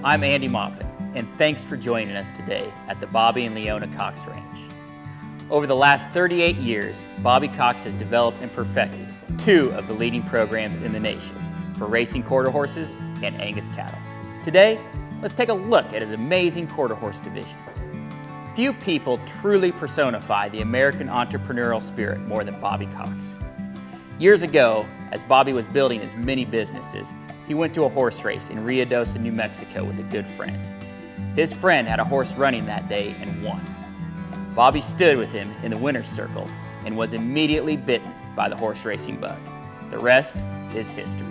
I'm Andy Maupin, and thanks for joining us today at the Bobby and Leona Cox Ranch. Over the last 38 years, Bobby Cox has developed and perfected two of the leading programs in the nation for racing quarter horses and Angus cattle. Today, let's take a look at his amazing quarter horse division. Few people truly personify the American entrepreneurial spirit more than Bobby Cox. Years ago, as Bobby was building his many businesses, he went to a horse race in Ruidoso, New Mexico with a good friend. His friend had a horse running that day and won. Bobby stood with him in the winner's circle and was immediately bitten by the horse racing bug. The rest is history.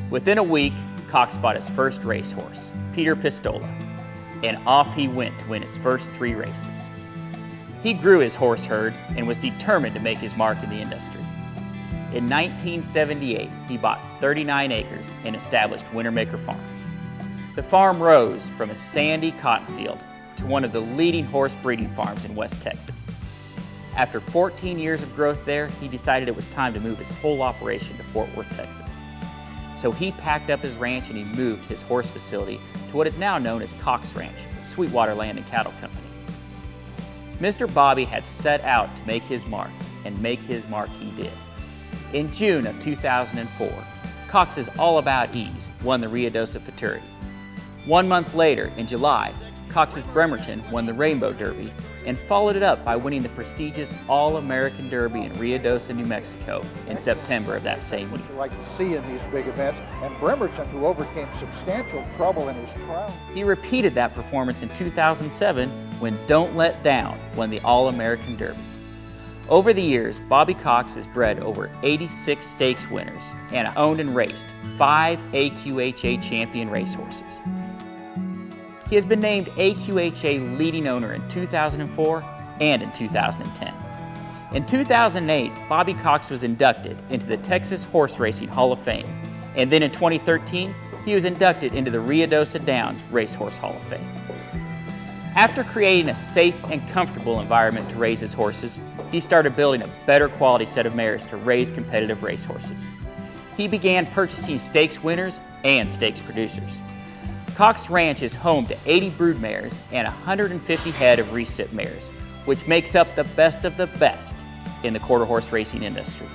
Within a week, Cox bought his first racehorse, Peter Pistola, and off he went to win his first 3 races. He grew his horse herd and was determined to make his mark in the industry. In 1978, he bought 39 acres and established Wintermaker Farm. The farm rose from a sandy cotton field to one of the leading horse breeding farms in West Texas. After 14 years of growth there, he decided it was time to move his whole operation to Fort Worth, Texas. So he packed up his ranch and he moved his horse facility to what is now known as Cox Ranch, Sweetwater Land and Cattle Company. Mr. Bobby had set out to make his mark, and make his mark he did. In June of 2004, Cox's All About Ease won the Ruidoso Futurity. 1 month later, in July, Cox's Bremerton won the Rainbow Derby and followed it up by winning the prestigious All-American Derby in Ruidoso, New Mexico in September of that same year. What you like to see in these big events, and Bremerton, who overcame substantial trouble in his trial. He repeated that performance in 2007 when Don't Let Down won the All-American Derby. Over the years, Bobby Cox has bred over 86 stakes winners and owned and raced 5 AQHA champion racehorses. He has been named AQHA leading owner in 2004 and in 2010. In 2008, Bobby Cox was inducted into the Texas Horse Racing Hall of Fame, and then in 2013, he was inducted into the Ruidoso Downs Racehorse Hall of Fame. After creating a safe and comfortable environment to raise his horses, he started building a better quality set of mares to raise competitive racehorses. He began purchasing stakes winners and stakes producers. Cox Ranch is home to 80 brood mares and 150 head of recip mares, which makes up the best of the best in the quarter horse racing industry.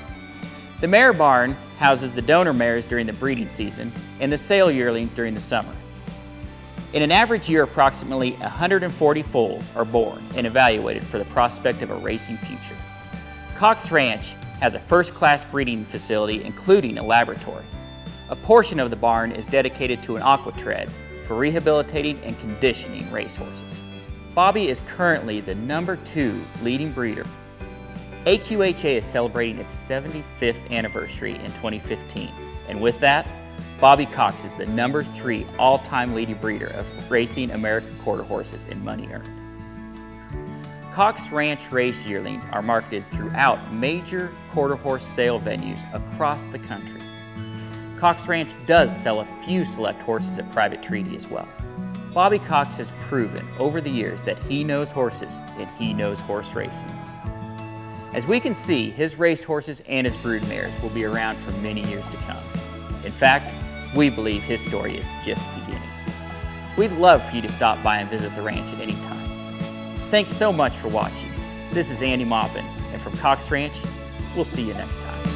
The mare barn houses the donor mares during the breeding season and the sale yearlings during the summer. In an average year, approximately 140 foals are born and evaluated for the prospect of a racing future. Cox Ranch has a first-class breeding facility, including a laboratory. A portion of the barn is dedicated to an aqua tread for rehabilitating and conditioning racehorses. Bobby is currently the #2 leading breeder. AQHA is celebrating its 75th anniversary in 2015, and with that, Bobby Cox is the #3 all-time leading breeder of racing American quarter horses in money earned. Cox Ranch race yearlings are marketed throughout major quarter horse sale venues across the country. Cox Ranch does sell a few select horses at private treaty as well. Bobby Cox has proven over the years that he knows horses and he knows horse racing. As we can see, his race horses and his brood mares will be around for many years to come. In fact, we believe his story is just beginning. We'd love for you to stop by and visit the ranch at any time. Thanks so much for watching. This is Andy Maupin, and from Cox Ranch, we'll see you next time.